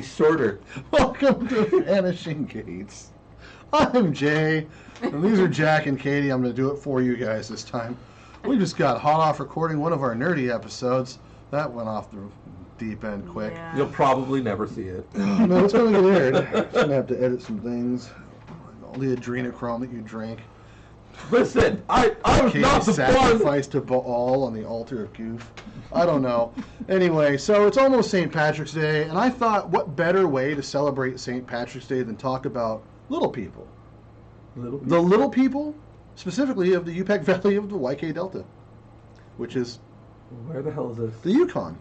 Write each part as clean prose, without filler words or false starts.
Shorter. Welcome to Vanishing Gates. I'm Jay, and these are Jack and Katie. I'm going to do it for you guys this time. We just got hot off recording one of our nerdy episodes. That went off the deep end quick. Yeah. You'll probably never see it. No, it's going to get aired. I'm going to have to edit some things. All the adrenochrome that you drank. Listen, I was Katie not the one. sacrificed to Baal on the altar of goof. I don't know. Anyway, so it's almost St. Patrick's Day, and I thought, what better way to celebrate St. Patrick's Day than talk about little people? The little people, specifically of the Yupik Valley of the YK Delta, which is Where the hell is this? the Yukon.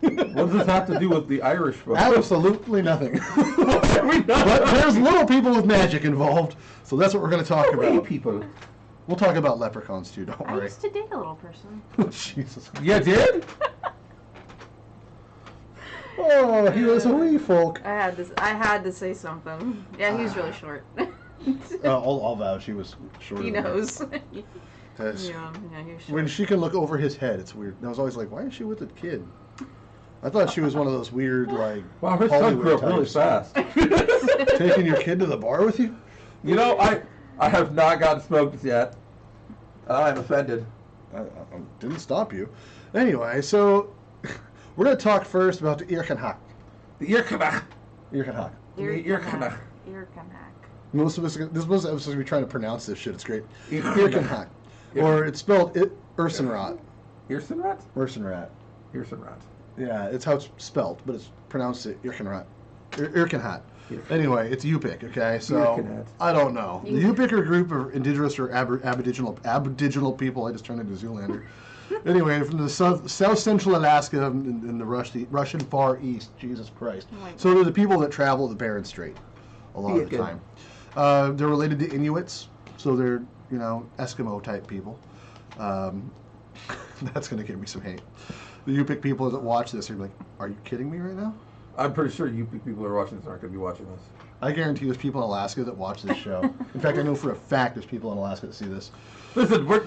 What does this have to do with the Irish folks? Absolutely nothing. But there's little people with magic involved, so that's what we're going to talk about. People. We'll talk about leprechauns too, don't I worry. used to date a little person. Jesus. You did? Oh, he was a wee folk. I had to say something. Yeah, he was really short. I'll vouch he was shorter. He than her. knows. That's- Yeah, he was short. When she can look over his head, it's weird. And I was always like, why is she with a kid? I thought she was one of those weird, like, Wow, her son Hollywood grew up really types. fast. Taking your kid to the bar with you? You know, I have not gotten smoked yet. I'm offended. I didn't stop you. Anyway, so we're going to talk first about the Irkenhak. The Irkenach. Irkenhak. Irkenach. Irkenhak. Most of us are going to be trying to pronounce this shit. It's great. Irkenhak. Irkenhak. Or it's spelled Ursenrat. Irsenrat? Ursenrat. Irsenrat. Yeah, it's how it's spelled, but it's pronounced Irkenrat. Irkenhat. Anyway, it's Yupik, okay? So, Irkenhat. I don't know. The Yupik are a group of indigenous or aboriginal people. I just turned into Zoolander. Anyway, from the south-central Alaska in the Russian Far East. Jesus Christ. Oh So they're the people that travel the Bering Strait a lot of the time. They're related to Inuits, so they're, Eskimo-type people. That's going to give me some hate. The Yupik people that watch this are like, are you kidding me right now? I'm pretty sure you people who are watching this aren't going to be watching this. I guarantee there's people in Alaska that watch this show. In fact, I know for a fact there's people in Alaska that see this. Listen, we're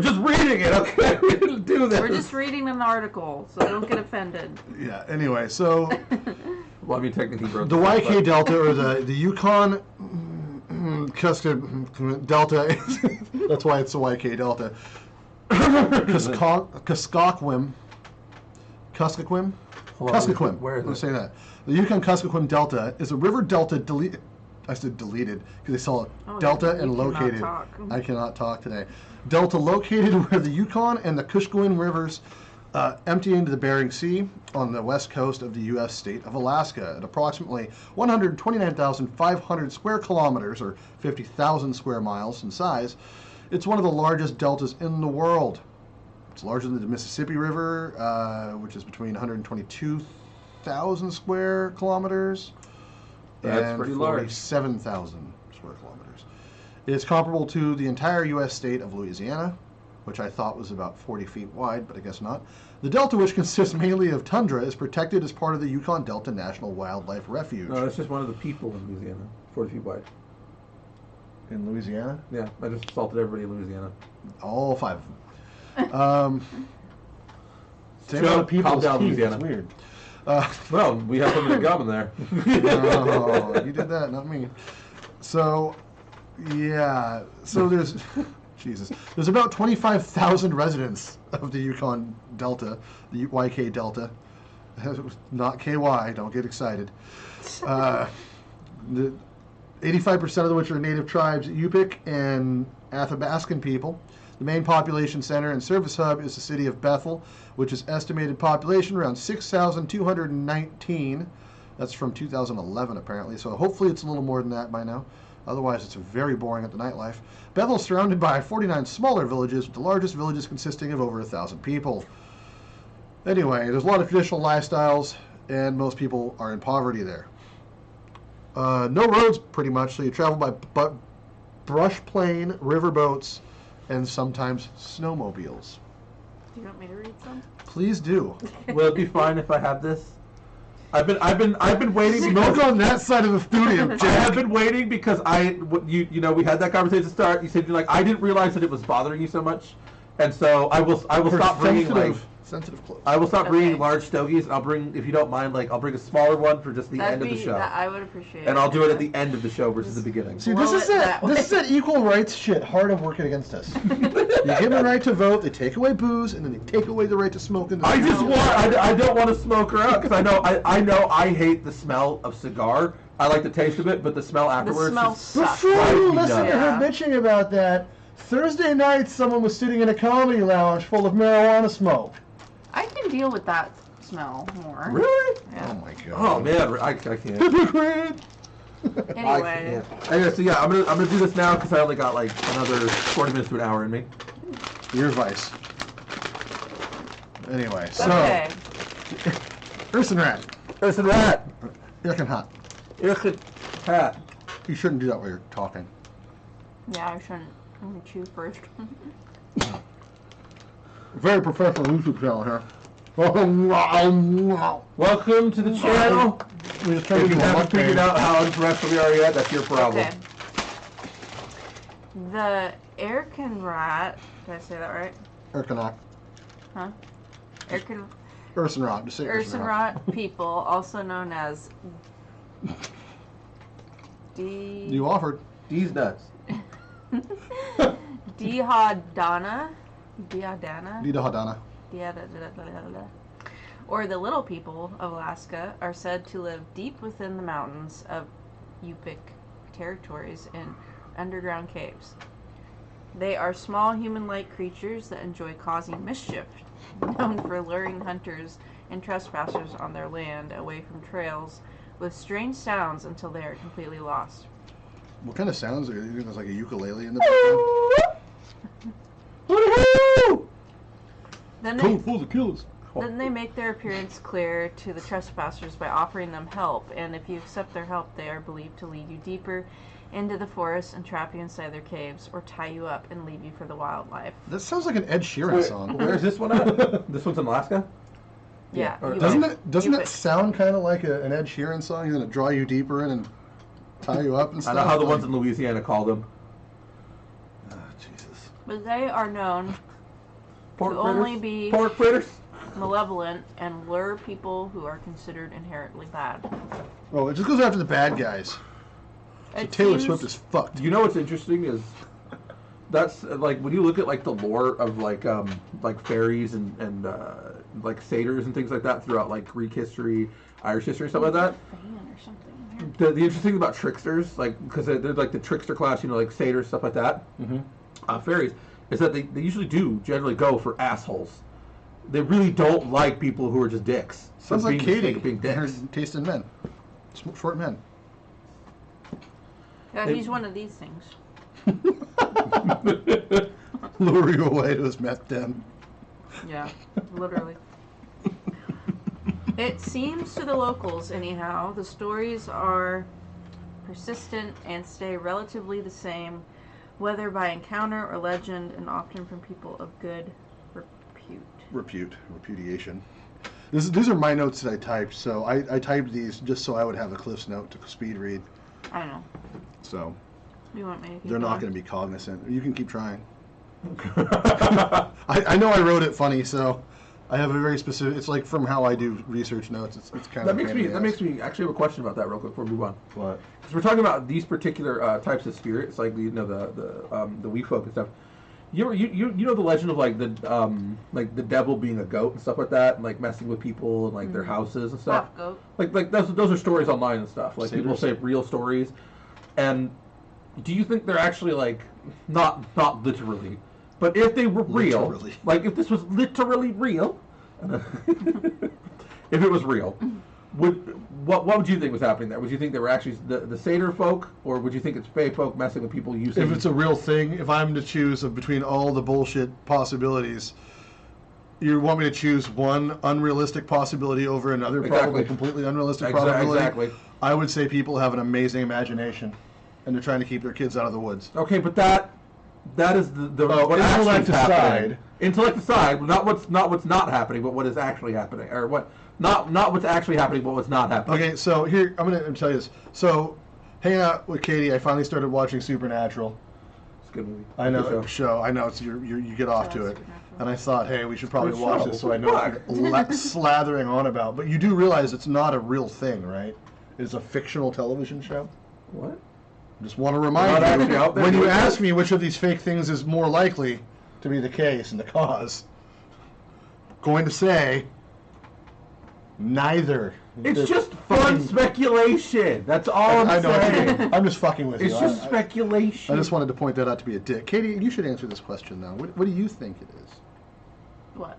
just reading it, okay? We didn't do this. We're just reading an article, so don't get offended. Yeah, anyway, so Well, I mean, technically, the YK Delta, or the Yukon Delta, that's why it's the YK Delta. Kuskokwim? Kuskokwim. Where is Let's it? say that. The Yukon-Kuskokwim Delta is a river delta deleted. I said deleted because they saw it delta you and cannot located. talk. I cannot talk today. Delta located where the Yukon and the Kuskokwim rivers empty into the Bering Sea on the west coast of the U.S. state of Alaska at approximately 129,500 square kilometers, or 50,000 square miles in size. It's one of the largest deltas in the world. It's larger than the Mississippi River, which is between 122,000 square kilometers That's pretty and large. 47,000 square kilometers. It's comparable to the entire U.S. state of Louisiana, which I thought was about 40 feet wide, but I guess not. The delta, which consists mainly of tundra, is protected as part of the Yukon Delta National Wildlife Refuge. No, that's just one of the people in Louisiana, 40 feet wide. In Louisiana? Yeah, I just assaulted everybody in Louisiana. All 5 of them. Same amount of people Calm as down, Keith. Louisiana. It's weird. Well, we have something in common there. No, you did that, not me. So, yeah. So there's, Jesus. There's about 25,000 residents of the Yukon Delta, the YK Delta. Not KY, don't get excited. The 85% of which are native tribes, Yupik and Athabascan people. The main population center and service hub is the city of Bethel, which is estimated population around 6,219. That's from 2011, apparently. So hopefully it's a little more than that by now. Otherwise, it's very boring at the nightlife. Bethel is surrounded by 49 smaller villages, with the largest villages consisting of over 1,000 people. Anyway, there's a lot of traditional lifestyles, and most people are in poverty there. No roads, pretty much, so you travel by brush plain, riverboats, and sometimes snowmobiles. Do you want me to read some? Please do. Will it be fine if I have this? I've been waiting. Smoke on that side of the studio, I Jack. have been waiting because we had that conversation to start. You said you're like, I didn't realize that it was bothering you so much, and so I will stop bringing like Sensitive clothes. I will stop bringing Okay. large stogies. I'll bring, if you don't mind, like I'll bring a smaller one for just the That'd end of the be- show, that I would appreciate. and I'll do it at the end of the show versus the beginning. See, Blow this is it that. that This way. is that equal rights shit. Hard of working against us. You give them the right to vote. They take away booze, and then they take away the right to smoke. In the I just want. I don't want to smoke her out because I know I hate the smell of cigar. I like the taste of it, but the smell afterwards. smell just sucks. Before drives you me listen to nuts. her Yeah. bitching about that, Thursday night someone was sitting in a comedy lounge full of marijuana smoke. I can deal with that smell more. Really? Yeah. Oh my god. Oh man, I can't. Hypocrite. I Anyway, can't. Anyway, so yeah, I'm gonna do this now because I only got like another 40 minutes to an hour in me. Your advice. Anyway, so okay. Urson Rat, Listen, rat. Irken Hot. Hat. You shouldn't do that while you're talking. Yeah, I shouldn't. I'm gonna chew first. Very professional YouTube channel here. We Welcome to the channel. just tried to If do you a haven't figured mukbang. out how unprofessional we are yet, that's your problem. Okay. The Erkin rat. Did I say that right? Irken Hot. Huh? Erkin Urson Rat. Just say Urson Rat. Ursenrot people, also known as D. You offered. These nuts. Diadana. Dita Hadana. Or the little people of Alaska are said to live deep within the mountains of Yupik territories in underground caves. They are small human-like creatures that enjoy causing mischief, known for luring hunters and trespassers on their land away from trails with strange sounds until they are completely lost. What kind of sounds are you think there's like a ukulele in the background? Then Cool, they, full of killers. then they make their appearance clear to the trespassers by offering them help, and if you accept their help, they are believed to lead you deeper into the forest and trap you inside their caves, or tie you up and leave you for the wildlife. That sounds like an Ed Sheeran Wait, song. where's this one at? This one's in Alaska? Yeah. or- Yupik. Doesn't it Yupik. sound kind of like an Ed Sheeran song? He's gonna draw you deeper in and tie you up and I stuff. know how the ones in Louisiana call them. Oh, Jesus. But they are known Pork To only fritters? be- Pork fritters? malevolent and lure people who are considered inherently bad. Oh, it just goes after the bad guys. So It Taylor seems- Swift is fucked. You know what's interesting is that's like when you look at like the lore of like fairies and like satyrs and things like that throughout like Greek history, Irish history, stuff like that. Fan or something in The interesting thing about tricksters, like because they're like the trickster class, you know, like satyrs, stuff like that. Mm-hmm. Fairies is that they usually do generally go for assholes. They really don't like people who are just dicks. for Sounds like being the sake Katie. of being and her dicks. taste in men. Short men. Yeah, They- he's one of these things. Lure you away to his meth den. Yeah, literally. It seems to the locals, anyhow, the stories are persistent and stay relatively the same, whether by encounter or legend, and often from people of good repute. Repudiation. These are my notes that I typed, so I typed these just so I would have a Cliff's note to speed read. I know. So You want me to keep they're not going? going to be cognizant. You can keep trying. I know I wrote it funny, so I have a very specific. It's like from how I do research notes. It's kind of That makes me actually have a question about that real quick before we move on. What? Because we're talking about these particular types of spirits, like the weak folk and stuff. You know the legend of like the devil being a goat and stuff like that, and like messing with people and like their houses and stuff. Half goat. Like those are stories online and stuff. Like people say Satyrs? real stories. And do you think they're actually like not literally, but if they were real, Literally. like if this was literally real, if it was real, what would you think was happening there? Would you think they were actually the satyr folk, or would you think it's fae folk messing with people using? If it's a real thing, if I'm to choose between all the bullshit possibilities, you want me to choose one unrealistic possibility over another, probably Exactly. completely unrealistic probability? Exactly. I would say people have an amazing imagination, and they're trying to keep their kids out of the woods. Okay, but that is the Oh, what actually intellect is happening. aside. Intellect aside, not what's not happening, but what is actually happening, or what not what's actually happening, but what's not happening. Okay, so here I'm gonna tell you this. So, hanging out with Katie, I finally started watching Supernatural. It's a good movie. I know Good show. I know it's you get off to it. and I thought, hey, we should probably Good watch show. this so I know what I'm slathering on about. But you do realize it's not a real thing, right? It's a fictional television show. What? Just want to Not remind actually you, out there when you doing ask that? me which of these fake things is more likely to be the case and the cause, going to say neither. It's They're just fun fucking- speculation. That's all I'm I know what you saying. mean. I'm just fucking with It's you. just I speculation. just wanted to point that out to be a dick. Katie, you should answer this question now. What do you think it is? What?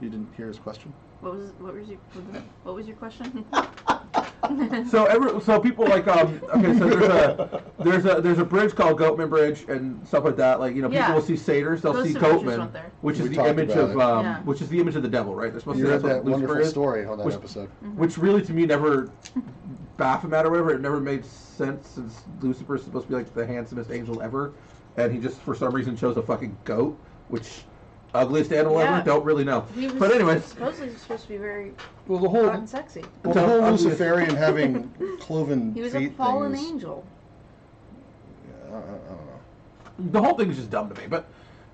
You didn't hear his question? What was your question? So people like okay, so there's a bridge called Goatman Bridge and stuff like that. Like, you know, people Yeah. will see satyrs, they'll Ghost see Adventures Goatman, went there. which is We the talked image about of it. Yeah. which is the image of the devil, right? They're supposed You to read say that's that what Lucifer wonderful is, story on that which- episode. which really to me never Baphomet or whatever, it never made sense since Lucifer's supposed to be like the handsomest angel ever, and he just for some reason chose a fucking goat, which ugliest animal Yeah. ever, don't really know. He was But anyways, supposedly supposed to be very Well, the hot whole and sexy. the whole Ugliest- Luciferian having cloven He was feet a fallen thing is- angel. I don't know. the whole thing is just dumb to me, but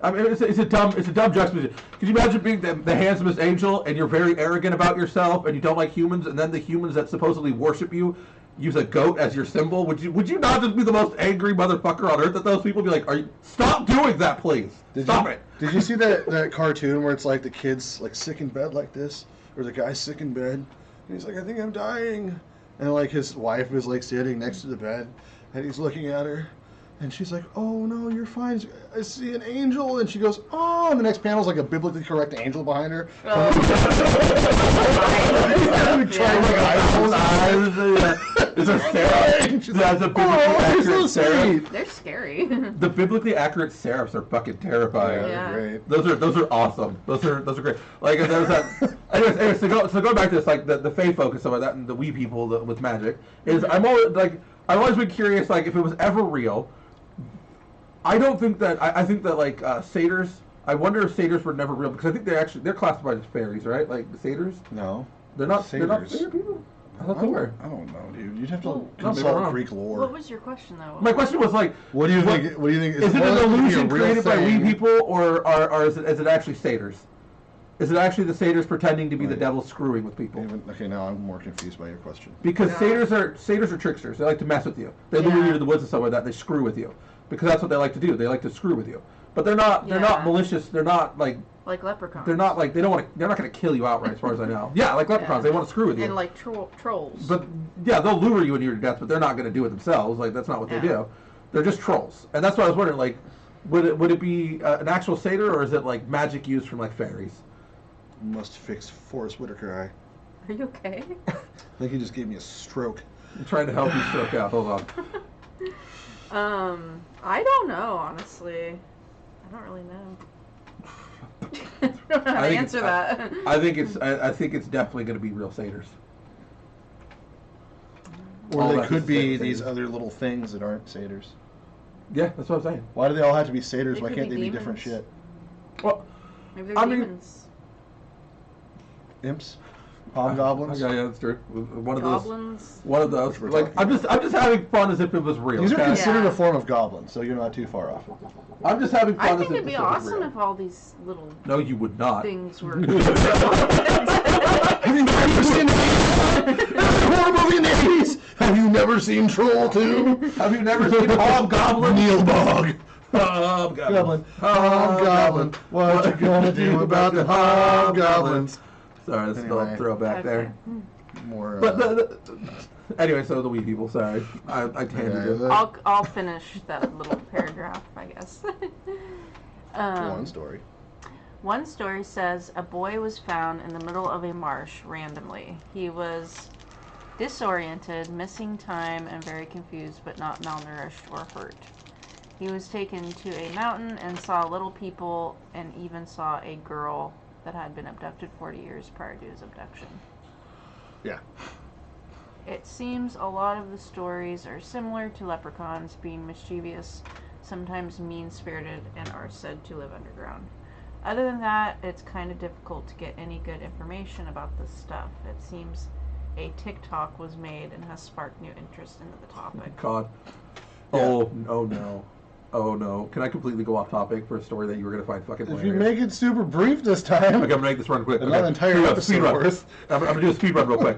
I mean, it's a dumb juxtaposition. Could you imagine being the handsomest angel and you're very arrogant about yourself and you don't like humans, and then the humans that supposedly worship you use a goat as your symbol? Would you not just be the most angry motherfucker on earth at those people? Be like, stop doing that, please. Stop it. Did you see that cartoon where it's like the kid's like sick in bed like this, or the guy's sick in bed, and he's like, I think I'm dying, and like his wife is like sitting next to the bed, and he's looking at her. And she's like, oh, no, you're fine. I see an angel. And she goes, oh. And the next panel's like a biblically correct angel behind her. It's a seraph. That's a biblically accurate seraph. They're scary. The biblically accurate seraphs are fucking terrifying. Yeah. Great. Those are awesome. Those are great. Like there was that. Anyways, so going back to this, like the fae folk and stuff like that, and the wee people with magic is I've always been curious, like if it was ever real. I don't think that. I think that like satyrs. I wonder if satyrs were never real, because I think they're classified as fairies, right? Like the satyrs. No. They're not Satyrs. satyr people. I thought they were. I don't know, dude. You'd have to Well, no, maybe consult I'm Greek What lore. was your question, though? My question was like, What do you think? What do you think? is it more an likely to be a illusion real created by wee thing? people, or is it actually satyrs? Is it actually the satyrs pretending to be the Right. devil screwing with people? Okay, now I'm more confused by your question. Because Yeah. satyrs are tricksters. They like to mess with you. They lure you Yeah. to the woods and stuff like that. They screw with you because that's what they like to do. They like to screw with you. But they're not Yeah. malicious. They're not like Leprechauns. they're not like they don't want to. They're not going to kill you outright, as far as I know. Yeah, like leprechauns. Yeah. They want to screw with you. And like trolls. But yeah, they'll lure you into your death, but they're not going to do it themselves. Like that's not what they Yeah. do. They're just trolls, and that's why I was wondering. Like, would it be an actual satyr, or is it like magic used from like fairies? Must fix Forrest Whitaker eye. Are you okay? I think he just gave me a stroke. I'm trying to help you stroke out. Hold on. I don't know, honestly. I don't really know. I don't know how to answer that. I think it's definitely going to be real satyrs. Or All they that could is be satyrs. these other little things that aren't satyrs. Yeah, that's what I'm saying. Why do they all have to be satyrs? They Why could can't be they be different demons. shit? Well, Maybe they're I mean- demons. Imps? Hobgoblins? Yeah, that's true. One of those. Goblins. One of those. We're Like talking I'm just having fun as if it was real. These are okay? considered Yeah. a form of goblin, so you're not too far off. I'm just having fun I as think if it'd be this was awesome real. if all these little No, you would not. things were. Have you never seen a horror movie in the 80s? Have you never seen Troll 2? Have you never seen Hobgoblin? Neil Bog. Hobgoblin. Hobgoblin. What you gonna do about the hobgoblins? Sorry, that's a little Anyway. throwback Okay. there. More. But anyway, so the wee people. Sorry, I tangented. Yeah, I'll finish that little paragraph, I guess. one story. One story says a boy was found in the middle of a marsh randomly. He was disoriented, missing time, and very confused, but not malnourished or hurt. He was taken to a mountain and saw little people and even saw a girl that had been abducted 40 years prior to his abduction. Yeah. It seems a lot of the stories are similar to leprechauns, being mischievous, sometimes mean-spirited, and are said to live underground. Other than that, it's kind of difficult to get any good information about this stuff. It seems a TikTok was made and has sparked new interest into the topic. God. Yeah. Oh no. Oh no! Can I completely go off topic for a story that you were gonna find fucking If hilarious? you make it super brief this time, Okay, I'm gonna make this run quick. not an entire Here we go, episode speed run. worth. I'm gonna do a speed run real quick.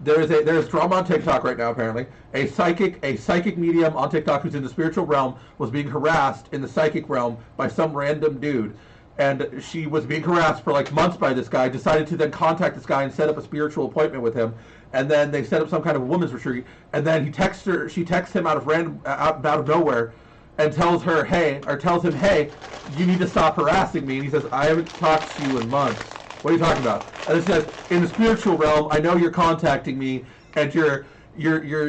There's drama on TikTok right now. Apparently, a psychic medium on TikTok who's in the spiritual realm was being harassed in the psychic realm by some random dude, and she was being harassed for like months by this guy. Decided to then contact this guy and set up a spiritual appointment with him, and then they set up some kind of women's retreat. And then she texts him out of nowhere, and tells him, hey, you need to stop harassing me. And he says, I haven't talked to you in months. What are you talking about? And it says, in the spiritual realm, I know you're contacting me, and you're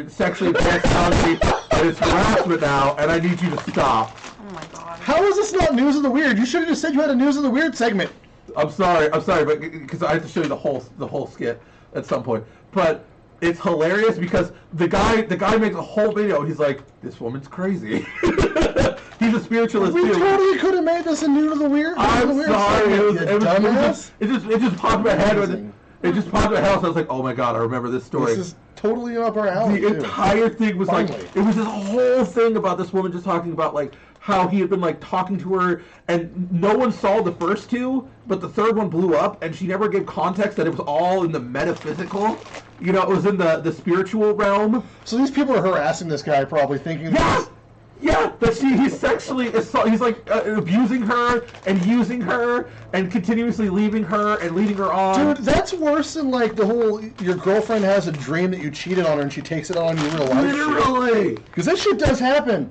sexually advanced me, and it's harassment now, and I need you to stop. Oh my god. How is this not News of the Weird? You should have just said you had a News of the Weird segment. I'm sorry, but because I have to show you the whole skit at some point. But it's hilarious because the guy makes a whole video. And he's like, this woman's crazy. He's a spiritualist We too. totally could have made this a News of the Weird. I'm sorry. It just popped in my head. Amazing. It just popped in my head. So I was like, oh my god, I remember this story. This is totally up our alley. The too. entire thing was Finally. like, it was this whole thing about this woman just talking about like how he had been like talking to her, and no one saw the first two, but the third one blew up, and she never gave context that it was all in the metaphysical. You know, it was in the spiritual realm. So these people are harassing this guy, probably thinking. Yeah, that he's sexually he's like abusing her and using her and continuously leaving her and leading her on. Dude, that's worse than like the whole your girlfriend has a dream that you cheated on her and she takes it on you in real life. Literally. Because that shit does happen.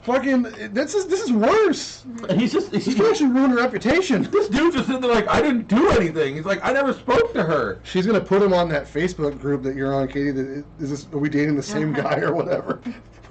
Fucking, this is worse. And he's This could actually ruin her reputation. This dude just sitting there like, I didn't do anything. He's like, I never spoke to her. She's gonna put him on that Facebook group that you're on, Katie. Are we dating the same guy or whatever?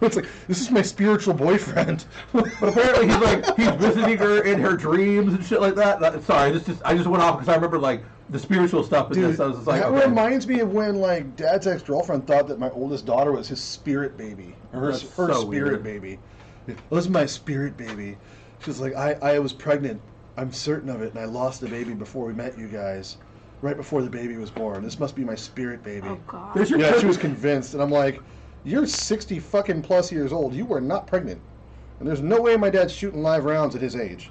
It's like, this is my spiritual boyfriend. But apparently he's visiting her in her dreams and shit like that. Sorry, I just went off because I remember like the spiritual stuff in Dude, this. I was just like, that okay. reminds me of when like Dad's ex-girlfriend thought that my oldest daughter was his spirit baby, or her That's spirit so weird. baby. This is my spirit baby. She's like, I was pregnant. I'm certain of it, and I lost the baby before we met you guys. Right before the baby was born. This must be my spirit baby. Oh god. There's your Yeah, she cousin- was convinced, and I'm like, you're 60 fucking plus years old. You were not pregnant. And there's no way my dad's shooting live rounds at his age.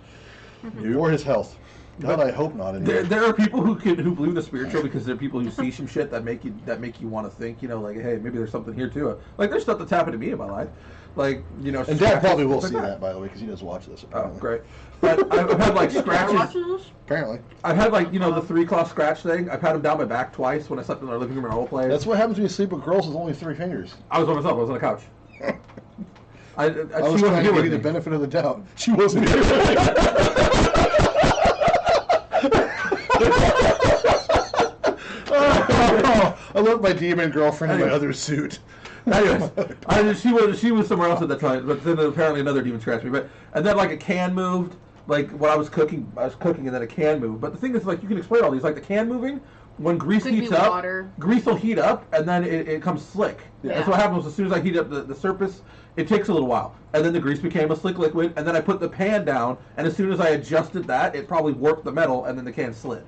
Or his health. God, I hope not. Anyway. There are people who believe the spiritual because there are people who see some shit that make you want to think, you know, like, hey, maybe there's something here to it. Like, there's stuff that's happened to me in my life. Like, you know, And Dad probably will like see that, by the way, because he does watch this, Oh, apparently. great. But I've had like scratches. Watches this? Apparently. I've had like, you know, the 3-claw scratch thing. I've had them down my back twice when I slept in our living room in our old place. That's what happens when you sleep with girls with only 3 fingers. I was by myself. I was on a couch. I she was wasn't trying to here give with you the me. benefit of the doubt. She wasn't here. I love my demon girlfriend in my other suit. Anyways, she was somewhere else at that time, but then apparently another demon scratched me. And then like a can moved, like when I was cooking, and then a can moved. But the thing is, like, you can explain all these, like the can moving. When grease Could be heats up, water. grease will heat up, and then it comes slick. Yeah. That's what happens as soon as I heat up the surface. It takes a little while, and then the grease became a slick liquid, and then I put the pan down, and as soon as I adjusted that, it probably warped the metal, and then the can slid.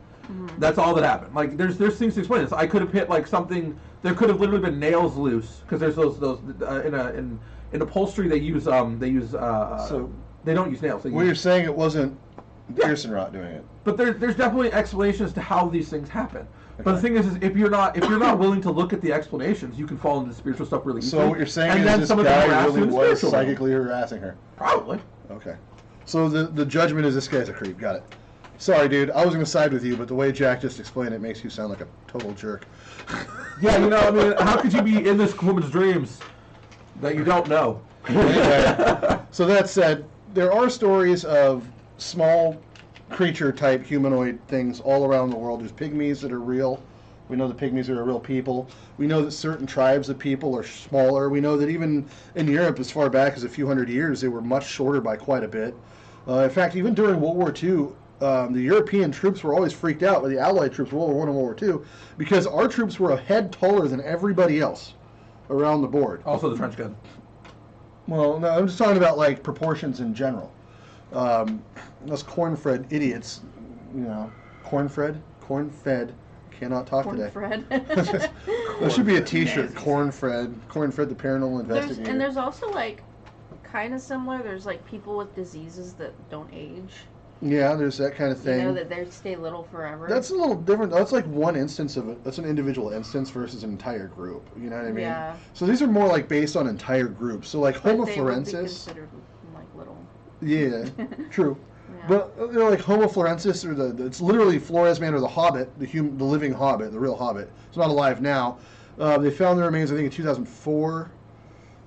That's all that happened. Like, there's things to explain this. I could have hit like something. There could have literally been nails loose because there's those in upholstery they use So they don't use nails. They Well, you're use, saying it wasn't Pearson Rot doing it. but there's definitely explanations to how these things happen. But the Okay. thing is if you're not willing to look at the explanations, you can fall into the spiritual stuff really easily. So what you're saying and is then this some of them guy harass you really in the was spiritual realm. psychically harassing her. Probably. Okay. So the judgment is this guy's a creep. Got it. Sorry, dude. I was going to side with you, but the way Jack just explained it makes you sound like a total jerk. Yeah, you know, I mean, how could you be in this woman's dreams that you don't know? Anyway, so that said, there are stories of small creature-type humanoid things all around the world. There's pygmies that are real. We know the pygmies are real people. We know that certain tribes of people are smaller. We know that even in Europe, as far back as a few hundred years, they were much shorter by quite a bit. In fact, even during World War II, the European troops were always freaked out with the Allied troops, World War I and World War II, because our troops were a head taller than everybody else around the board. Also the trench gun. Well, no, I'm just talking about like proportions in general. Us corn-fed idiots, you know, corn-fed, cannot talk today. Fred. There should be a T-shirt, corn-fed the paranormal investigator. And there's also like kind of similar. There's like people with diseases that don't age. Yeah, there's that kind of thing. You know, that they stay little forever. That's a little different. That's like one instance of it. That's an individual instance versus an entire group. You know what I mean? Yeah. So these are more like based on entire groups. So like But Homo they would be florensis. considered like little. Yeah, true. Yeah. But like Homo florensis, or it's literally Flores man, or the Hobbit, the living Hobbit, the real Hobbit. It's not alive now. They found the remains, I think, in 2004.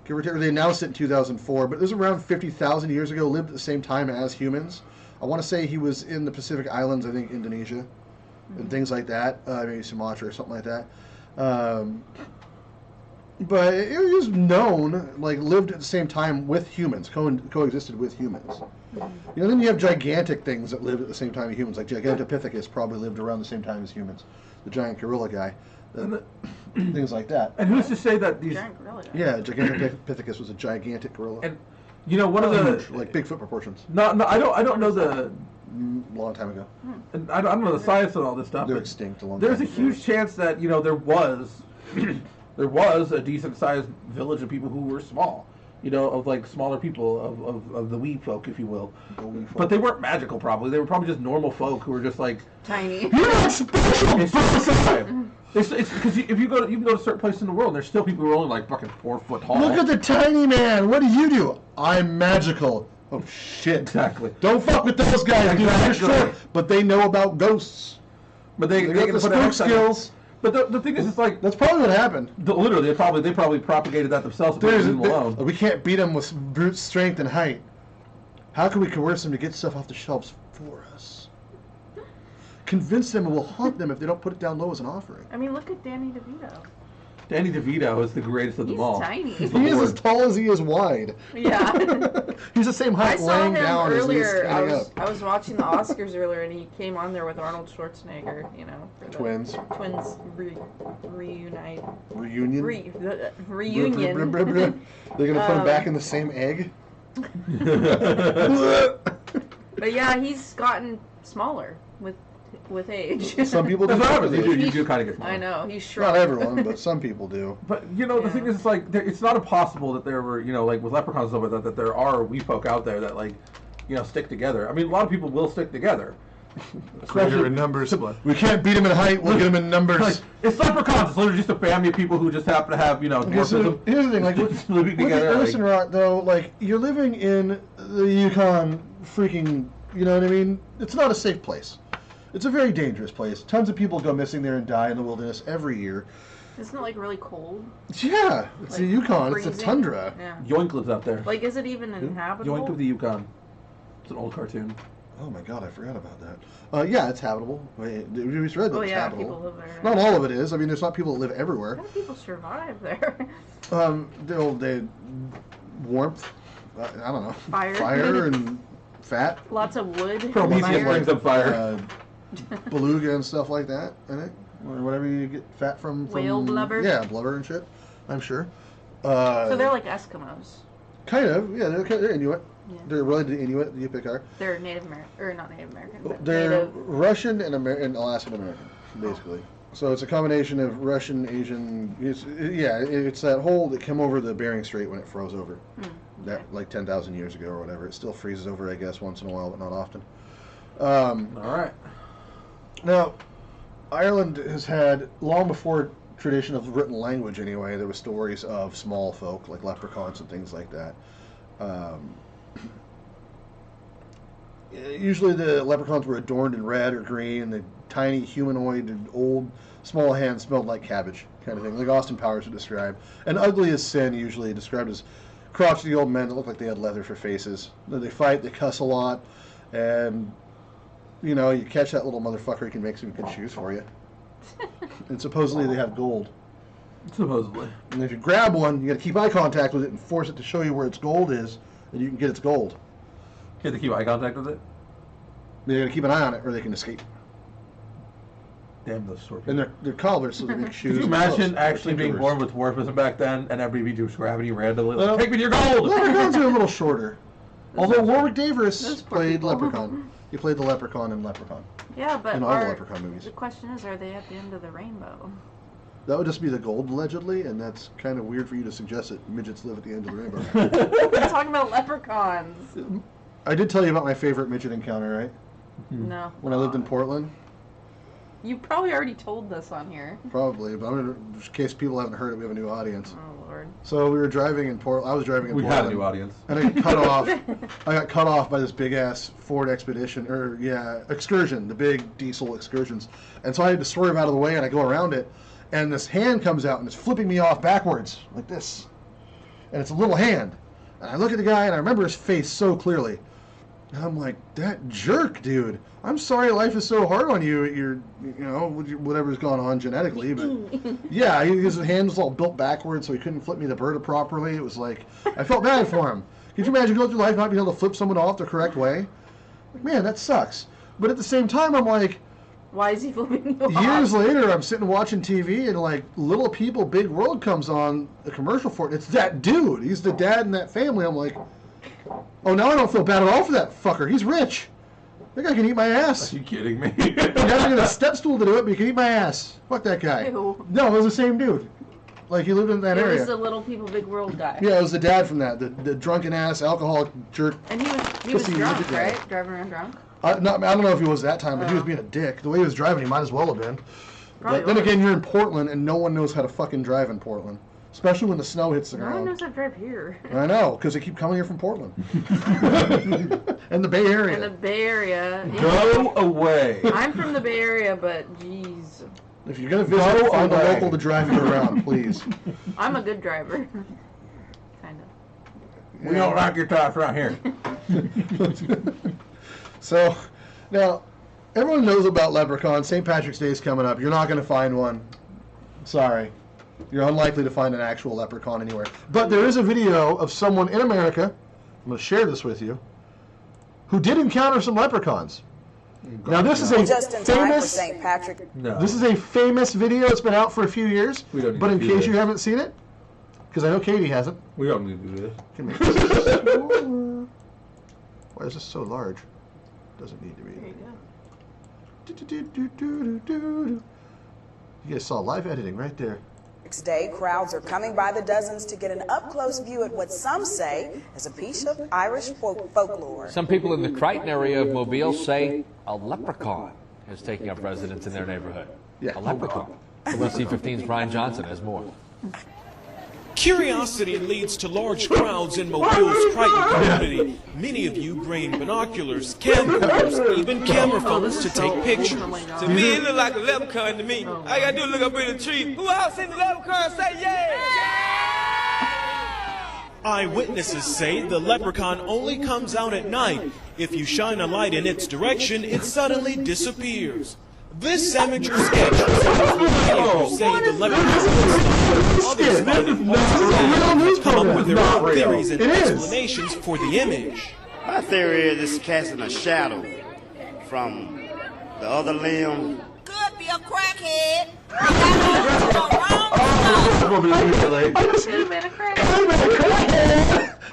Give or take, or they announced it in 2004. But it was around 50,000 years ago. Lived at the same time as humans. I want to say he was in the Pacific Islands, I think Indonesia, and things like that, maybe Sumatra or something like that. But it was known, like, lived at the same time with humans, coexisted with humans. You know, then you have gigantic things that lived at the same time as humans, like Gigantopithecus probably lived around the same time as humans, the giant gorilla guy, things like that. And who's to say that these? Giant gorilla. Yeah, Gigantopithecus was a gigantic gorilla. And you know, one of the Huge, like Bigfoot proportions. No, I don't know the. Long time ago. And I don't know the science and all this stuff. They're but extinct a long There's time a ago. huge chance that there was, there was a decent sized village of people who were small. Of like smaller people of the wee folk, if you will. But they weren't magical. Probably they were probably just normal folk who were just like Tiny. You're not special. It's just the time. It's because if you can go to certain places in the world, there's still people who are only like fucking 4 foot tall. Look at the tiny man. What do? I'm magical. Oh shit! Exactly. Don't fuck with those guys. Dude. They're short, but they know about ghosts. But they got can the put a spook hex on it. skills. But the thing is, it's like That's probably what happened. literally they probably propagated that themselves. To leave them alone. We can't beat them with brute strength and height. How can we coerce them to get stuff off the shelves for us? Convince them, and we'll haunt them if they don't put it down low as an offering. I mean, look at Danny DeVito. Danny DeVito is the greatest of them He's all. tiny. He's He is Lord. as tall as he is wide. Yeah. He's the same I height saw laying him down as he is earlier. standing up. I was watching the Oscars earlier, and he came on there with Arnold Schwarzenegger. For the Twins. Twins reunite. Reunion. Reunion. They're gonna put him back in the same egg. But yeah, he's gotten smaller with age. Some people do. That's what happens. You do kind of get smaller. I know he's shrunk. Not everyone, but some people do. But the thing is, it's like it's not impossible that there were like with leprechauns and stuff like that there are wee folk out there that like stick together. I mean, a lot of people will stick together. Greater in numbers. Similar. We can't beat them in height. We'll get them in numbers. Like, it's leprechauns. It's literally just a family of people who just happen to have dwarfism. Here's the thing, like Just living together. listen, Rod, though, like you're living in the Yukon, freaking, you know what I mean? It's not a safe place. It's a very dangerous place. Tons of people go missing there and die in the wilderness every year. Isn't it like really cold? Yeah, it's the Yukon. It's freezing? the tundra. Yeah. Yoink lives out there. Like, is it even inhabitable? Yoink of the Yukon. It's an old cartoon. Oh my god, I forgot about that. Yeah, it's habitable. We just read that Oh it's yeah, habitable. people live there. Not all of it is. I mean, there's not people that live everywhere. How do people survive there? They warmth. I don't know. Fire. And fat. Lots of wood. Prometheus fire. brings up fire. Beluga and stuff like that, I think. Or whatever you get fat from. Whale blubber? Yeah, blubber and shit. I'm sure. So they're like Eskimos. Kind of. Yeah, they're Inuit. Yeah. They're related to Inuit, the Yupik are. They're Native American, or not Native American, but They're Native. Russian and Alaskan American, basically. So it's a combination of Russian, Asian. It's that hole that came over the Bering Strait when it froze over. That like 10,000 years ago or whatever. It still freezes over, I guess, once in a while, but not often. All right. Now, Ireland has had, long before tradition of written language anyway, there were stories of small folk, like leprechauns and things like that. Usually the leprechauns were adorned in red or green, the tiny humanoid and old, small hands smelled like cabbage, kind of thing, like Austin Powers would describe. And ugly as sin, usually described as crotchety old men that look like they had leather for faces. They fight, they cuss a lot, and you catch that little motherfucker, he can make some good shoes for you. And supposedly they have gold. Supposedly. And if you grab one, you got to keep eye contact with it and force it to show you where its gold is, and you can get its gold. You have to keep eye contact with it? You got to keep an eye on it, or they can escape. Damn those sort And they're cobblers, so they make shoes. Could you and imagine clothes. actually They're being born tinkerers. with dwarfism back then, and everybody just grabbing you randomly? Well, Like, take me to your gold! Leprechauns are a little shorter. Although Warwick Those Davis poor played people. Leprechaun. He played the Leprechaun in Leprechaun. Yeah, but In all the Leprechaun movies. the question is, are they at the end of the rainbow? That would just be the gold, allegedly, and that's kind of weird for you to suggest that midgets live at the end of the rainbow. We're talking about leprechauns. I did tell you about my favorite midget encounter, right? No. When I lived in Portland. You probably already told this on here. Probably, but in case people haven't heard it, we have a new audience. Oh, Lord. So we were driving in Portland. I was driving in Portland. We had a new audience. And I got cut off. I got cut off by this big-ass Ford Expedition, Excursion, the big diesel Excursions. And so I had to swerve out of the way, and I go around it. And this hand comes out, and it's flipping me off backwards, like this. And it's a little hand. And I look at the guy, and I remember his face so clearly. And I'm like, that jerk, dude. I'm sorry life is so hard on you. Whatever's gone on genetically. But yeah, his hand was all built backwards, so he couldn't flip me the bird properly. It was like, I felt bad for him. Could you imagine going through life not being able to flip someone off the correct way? Like, man, that sucks. But at the same time, I'm like, why is he flipping you off? years later, I'm sitting watching TV, and like, Little People, Big World comes on, a commercial for it. It's that dude. He's the dad in that family. I'm like, oh, now I don't feel bad at all for that fucker. He's rich. That guy can eat my ass. Are you kidding me? He has to get a step stool to do it, but he can eat my ass. Fuck that guy. Ew. No, it was the same dude. Like, he lived in that area. It was the Little People, Big World guy. Yeah, it was the dad from that. The drunken ass, alcoholic jerk. And he was Pussy drunk, midget guy. right? Driving around drunk? I don't know if he was that time, but he was being a dick. The way he was driving, he might as well have been. Probably But then was. again, you're in Portland, and no one knows how to fucking drive in Portland. Especially when the snow hits the No one ground. knows how to drive here. I know, because they keep coming here from Portland. And the Bay Area. In the Bay Area. Go away. I'm from the Bay Area, but jeez. If you're going to visit, find a local to drive you around, please. I'm a good driver. Kind of. We don't like your toss around here. So, now, everyone knows about leprechauns. St. Patrick's Day is coming up. You're not going to find one. Sorry. You're unlikely to find an actual leprechaun anywhere. But there is a video of someone in America, I'm going to share this with you, who did encounter some leprechauns. Now, this is a Just in time for famous... St. Patrick. No. This is a famous video. It's been out for a few years. We don't need But to in do case this. you haven't seen it, because I know Katie hasn't. We don't need to do this. Come here. Why is this so large? Doesn't need to be. There you go. You guys saw live editing right there. Day, crowds are coming by the dozens to get an up-close view at what some say is a piece of Irish folklore. Some people in the Crichton area of Mobile say a leprechaun is taking up residence in their neighborhood. Yeah. A leprechaun. WC15's Brian Johnson has more. Curiosity leads to large crowds in Mobile's Crichton community. Many of you bring binoculars, camcorders, even camera phones to take pictures. To me, it look like a leprechaun to me. All I gotta do is look up in the tree. Who else seen the leprechaun? Say yeah! Eyewitnesses say the leprechaun only comes out at night. If you shine a light in its direction, it suddenly disappears. This amateur sketch was say the leprechaun. Others find it more come up with their own theories and explanations for the image. My theory is it's casting a shadow from the other limb. Could be a crackhead.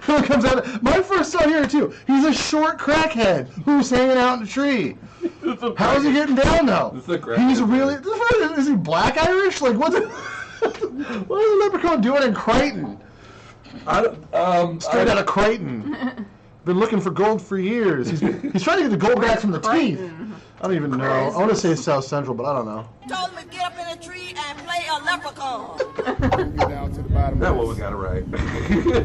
Who comes out? My first thought here too. He's a short crackhead who's hanging out in a tree. How is he getting down though? He's really. Is he black Irish? Like what? What is the leprechaun doing in Crichton? Straight out of Crichton. Been looking for gold for years. He's trying to get the gold back from the teeth. I don't even know. I want to say South Central, but I don't know. Told him to get up in a tree and play a leprechaun. Get down to the bottom. That one we got it right.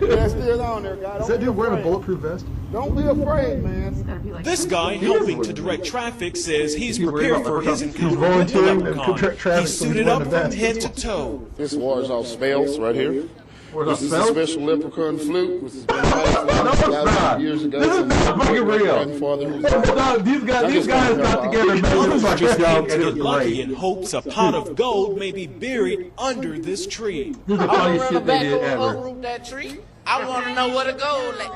Yeah, still on there, guy. Is that dude wearing a bulletproof vest? Don't be afraid, man. This guy helping to direct traffic says he's prepared for his encounter with the volunteering to leprechaun. direct traffic, He's so he's suited wearing up a from vest. head to toe. This wards off spells right here. This is a spells? special leprechaun flute, which has been passed not. years ago. This is not fucking real. Grandfather who's No, these guys got together and made Others this just fucking came joke, to and it get was lucky great. in hopes a pot of gold may be buried under this tree. This is the funniest shit they did ever. Overrule that tree. I want to know where the gold at.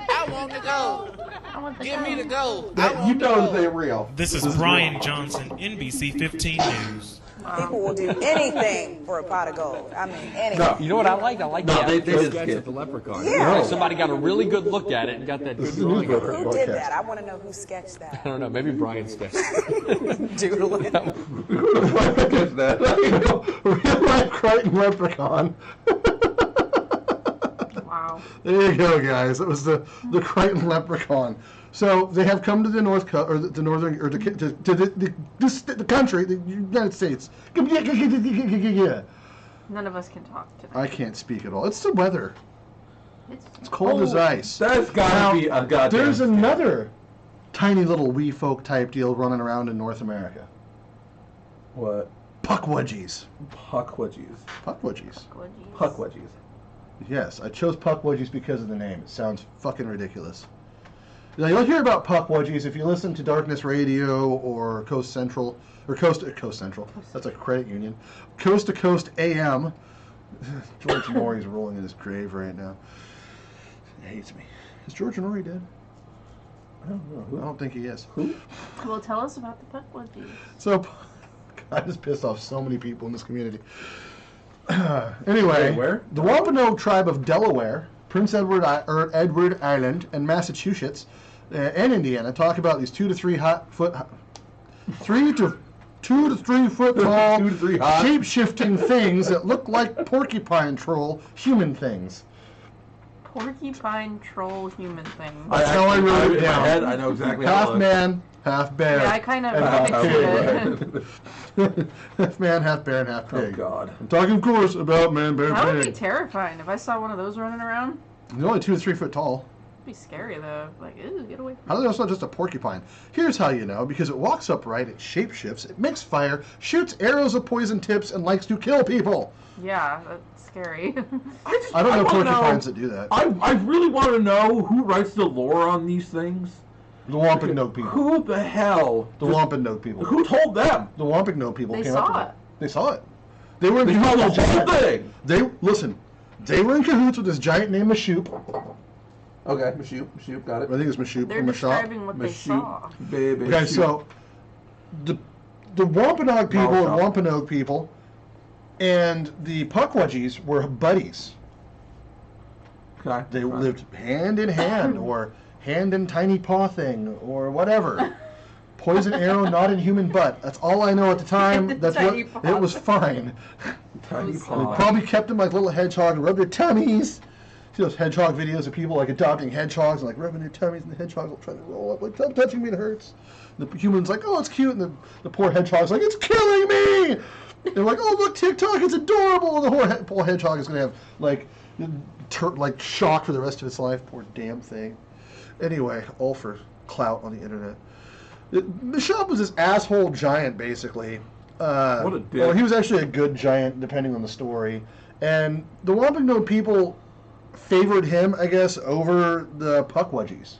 I want the gold. Give me the gold. I want You the know gold. they're real. This is Brian Johnson, NBC 15 News. People will do anything for a pot of gold. I mean, anything. No. You know what I like? I like No, they the did sketch skit. of the leprechaun. Yeah. Like somebody got a really good look at it and got that good drawing of it. Who did that? I want to know who sketched I that. don't know. Maybe Brian sketched it. Doodle it. Real life Crichton Leprechaun. Wow. There you go, guys. It was the Crichton Leprechaun. So they have come to the northern, or the country, the United States. None of us can talk today. I can't speak at all. It's the weather. It's Cold as ice. That's gotta be a goddamn. There's another tiny little wee folk type deal running around in North America. What? Puckwudgies. Puckwudgies. Puckwudgies. Puckwudgies. Yes, I chose Puckwudgies because of the name. It sounds fucking ridiculous. Now, you'll hear about Puckwudgies if you listen to Darkness Radio or Coast Central, or Coast Central. That's a credit union. Coast to Coast AM. George Norrie's rolling in his grave right now. He hates me. Is George Norrie dead? I don't know. I don't think he is. Who? Well, tell us about the Puckwudgies. So, I just pissed off so many people in this community. Anyway, Wait, where? The Wampanoag tribe of Delaware, Prince Edward Island, and Massachusetts, and Indiana talk about these 2 to 3 foot tall, 2 to 3 hot. shape-shifting things that look like porcupine troll human things. Porcupine troll human thing. That's how I wrote it in down. my head, I know exactly how it Half looks. man, half bear. Yeah, I kind of and pictured it. half man, half bear, and half Oh pig. God. I'm talking, of course, about man, bear, That would be pig. terrifying if I saw one of those running around. They're only 2 to 3 foot tall. It'd be scary though. Like, ew, get away from How do they know it's not just a porcupine? Here's how you know, because it walks upright, it shapeshifts, it makes fire, shoots arrows of poison tips, and likes to kill people. me. Yeah, that's scary. I don't know wanna porcupines that do that. I really want to know who writes the lore on these things. The Wampanoag people. Who the hell? The Wampanoag people. Who told them? The Wampanoag people They came saw up with it. it. They saw it. They were in They saw the cahoots with whole this thing. They were in cahoots with this giant named Mashoop. Okay, Mashoop, got it. I think it's Mashoop They're or Mashop. describing what they saw. Baby. Okay, shoot. so the Wampanoag people and Mouth shot. Wampanoag people and the Puckwudgies were buddies. Okay. They lived hand in hand, or hand in tiny paw thing, or whatever. Poison arrow, not in human butt. That's all I know at the time. That's what Tiny paw it was fine. Tiny They paw. probably kept them like little hedgehog and rub their tummies. See those hedgehog videos of people like adopting hedgehogs and like rubbing their tummies, and the hedgehog's all trying to roll up like, stop touching me, it hurts. The human's like, oh, it's cute, and the poor hedgehog's like, it's killing me. They're like, oh, look, TikTok, it's adorable. And the poor hedgehog is gonna have like shock for the rest of its life. Poor damn thing. Anyway, all for clout on the internet. Mashop was this asshole giant, basically. What a dick. Well, he was actually a good giant, depending on the story. And the Wampanoag people favored him, I guess, over the Puckwudgies.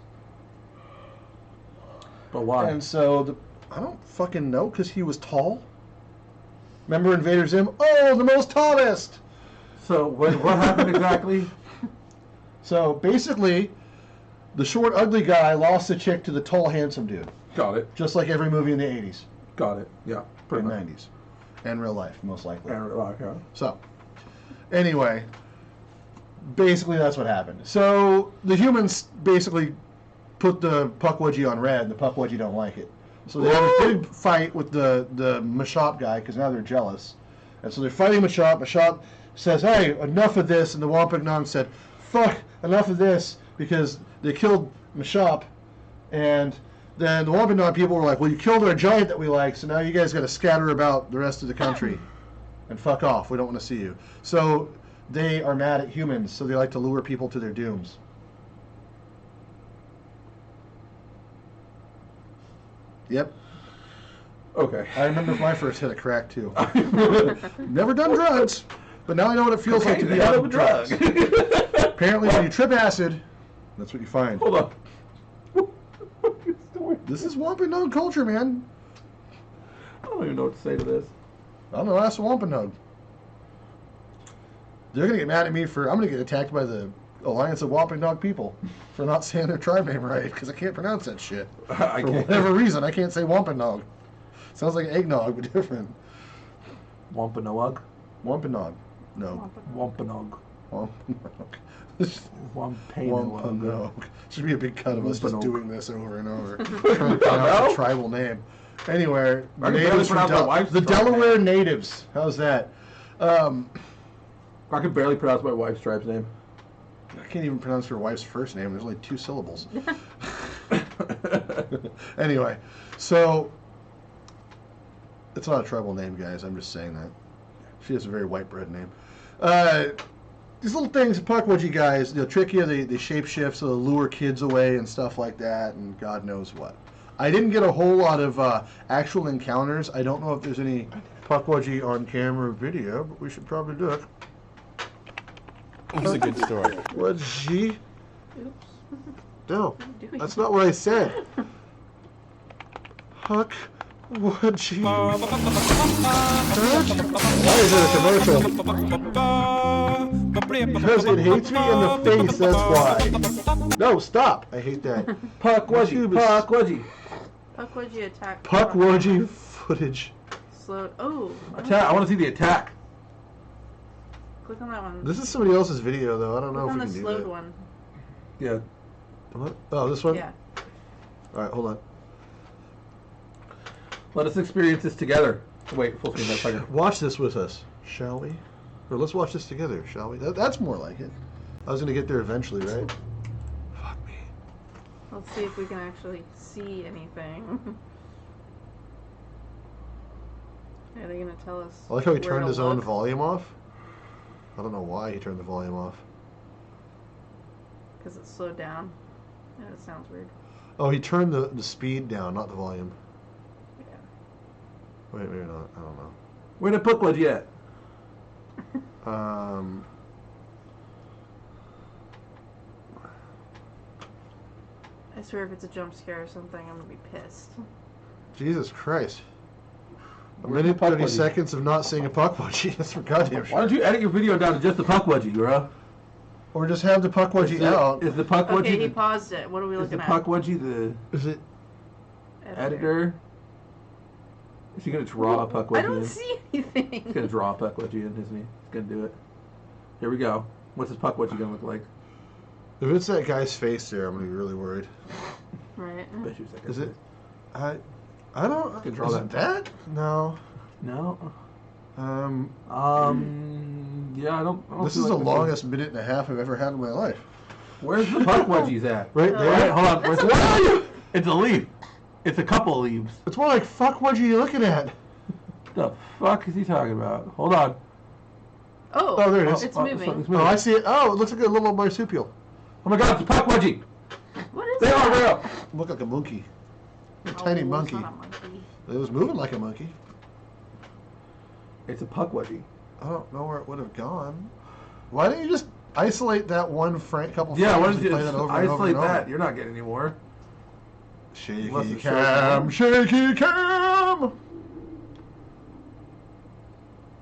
But why? And so, I don't fucking know, because he was tall. Remember Invader Zim? Oh, the most tallest! So what happened exactly? So, basically, the short, ugly guy lost the chick to the tall, handsome dude. Got it. Just like every movie in the 80s. Got it. Yeah. Pretty And much. 90s. And real life, most likely. Okay. So, anyway, basically that's what happened. So, the humans basically put the Puckwudgie on red, and the Puckwudgie don't like it. So they have a big fight with the Mashop guy, because now they're jealous. And so they're fighting Mashop. Mashop says, hey, enough of this. And the Wampanoag said, fuck, enough of this, because they killed Mashop. And then the Wampanoag people were like, well, you killed our giant that we like, so now you guys got to scatter about the rest of the country and fuck off. We don't want to see you. So they are mad at humans, so they like to lure people to their dooms. Yep. Okay. I remember my first hit of crack, too. Never done drugs, but now I know what it feels like to be out of drugs. Apparently, when you trip acid, that's what you find. Hold on. This is Wampanoag culture, man. I don't even know what to say to this. I don't know, ask the Wampanoag. They're going to get mad at me for... I'm going to get attacked by the Alliance of Wampanoag people for not saying their tribe name right, because I can't pronounce that shit. I For can't. whatever reason, I can't say Wampanoag. Sounds like eggnog, but different. Wampanoag. Wampanoag. No. Wampanoag. Wampanoag. Wampanoag. Should be a big cut of us just Wampanoag. doing this over and over. Trying to pronounce a tribal name. Anyway, I can barely pronounce my wife's the tribe Delaware name. natives. How's that? I can barely pronounce my wife's tribe's name. I can't even pronounce her wife's first name. There's only 2 syllables. Anyway, so it's not a tribal name, guys. I'm just saying that. She has a very white bread name. These little things, Puckwudgie guys, they'll trick you. They shapeshift, so they'll lure kids away and stuff like that, and God knows what. I didn't get a whole lot of actual encounters. I don't know if there's any Puckwudgie on camera video, but we should probably do it. That was a good story. Wudgie? Oops. No, that's not what I said. Puckwudgie. Why is it a commercial? Because it hates me in the face, that's why. No, stop. I hate that. Puckwudgie. Puckwudgie. Puckwudgie attack. Puckwudgie footage. Slowed. Oh. Attack. I want to see the attack. Click on that one. This is somebody else's video, though. I don't know Click if on we the can do slowed that. one. Yeah. What? Oh, this one? Yeah. All right, hold on. Let us experience this together. Wait, full screen. That's like Watch this with us, shall we? Or let's watch this together, shall we? That's more like it. I was going to get there eventually, right? Fuck me. Let's see if we can actually see anything. Are they gonna tell us? I like how he where turned to his own look? volume off. I don't know why he turned the volume off. Because it's slowed down. And it sounds weird. Oh, he turned the speed down, not the volume. Yeah. Wait, maybe not. I don't know. Where the Puckwudgie at? I swear if it's a jump scare or something, I'm gonna be pissed. Jesus Christ. A Where's minute, the 30 Puckwudgie? seconds of not seeing a Puckwudgie. That's for goddamn Why sure. don't you edit your video down to just the Puckwudgie, bro? Or just have the Puckwudgie out. Is the Puckwudgie Okay, he the, paused it. What are we is the looking at? Puckwudgie the Is it? editor? Is he gonna draw a Puckwudgie? I don't in? see anything. He's gonna draw a Puckwudgie in, isn't he? He's gonna do it. Here we go. What's his Puckwudgie gonna look like? If it's that guy's face there, I'm gonna be really worried. Right. Bet you a second. Is it? I don't. Can draw is that. it that? No. No. Yeah, I don't This feel is like the longest minute and a half I've ever had in my life. Where's the Puckwudgies at? Right there. Right, hold on. That's Where are you? It's a leaf. It's a couple of leaves. It's more like fuck. What are you looking at? The fuck is he talking about? Hold on. Oh, Oh, there it is. It's Oh, moving. it's Oh, I see it. Oh, it looks like a little marsupial. Oh my god, it's a Puckwudgie. What is They that? are real. Look like a monkey. A Oh, tiny it's monkey. not a monkey. It was moving like a monkey. It's a Puckwudgie. I don't know where it would have gone. Why don't you just isolate that one couple Yeah, why frames don't and you play that over and over isolate and over? that? You're not getting any more. Unless Shaky it shows cam, more. shaky cam.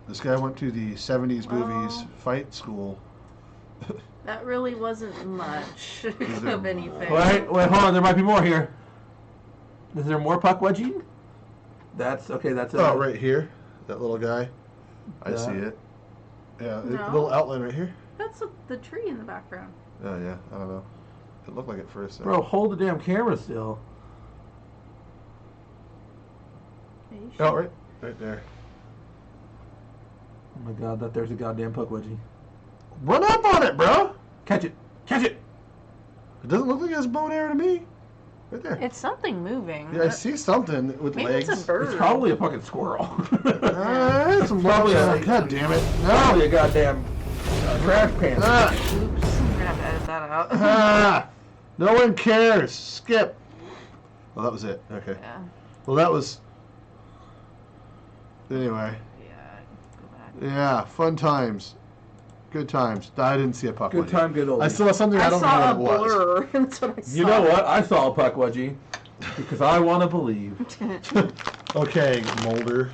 This guy went to the 70s movies Well. fight school. That really wasn't much there of anything. Wait, hold on. There might be more here. Is there more Puckwudgie? That's okay. That's Oh, right here. That little guy. I Yeah. see it. Yeah, No. a little outline right here. That's the tree in the background. Oh, yeah. I don't know. It looked like it first. Bro, hold the damn camera still. Are you Oh, sure? right there. Oh my god, that there's a goddamn Puckwudgie. Run up on it, bro. Catch it! Catch it! It doesn't look like it has bow and arrow to me. Right there. It's something moving. Yeah, I see something with Maybe legs. it's a bird. It's probably a fucking squirrel. It's some Probably legs. a- God damn it. Probably a goddamn trash can. Ah, Oops. I'm gonna have to edit that out. ah, no one cares. Skip. Well, that was it. Okay. Yeah. Well, that was. Anyway. Yeah. Go back. Yeah, fun times. Good times. I didn't see a Puckwudgie. Good time, good old. I saw something I I don't saw a know what it was. blur. That's what I saw. You know what? I saw a Puckwudgie because I want to believe. Okay, Mulder.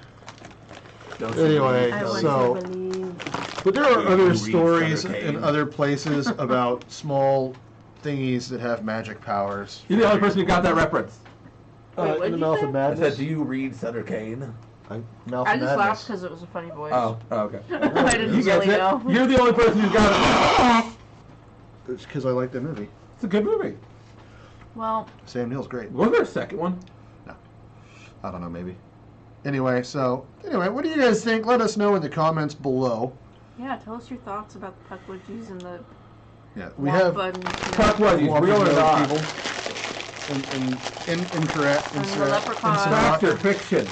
Don't Anyway, I want so. to believe. But there are You other read stories Sutter in Kane. other places about small thingies that have magic powers. You're the only person who got that reference. Wait, what'd in the you mouth say? of I madness. said, do you read Sutter Kane? Mouth I just laughed Madness. because it was a funny voice. Oh, okay. I didn't You get really it. know. You're the only person who's got it. It's because I like that movie. It's a good movie. Well, Sam Neill's great. Was there a second one? I don't know, maybe. Anyway, what do you guys think? Let us know in the comments below. yeah, tell us your thoughts about the Puckwudgies and the Yeah, we have Puckwudgies, real or not? people. Incorrect. And the leprechaun. Fact or fiction?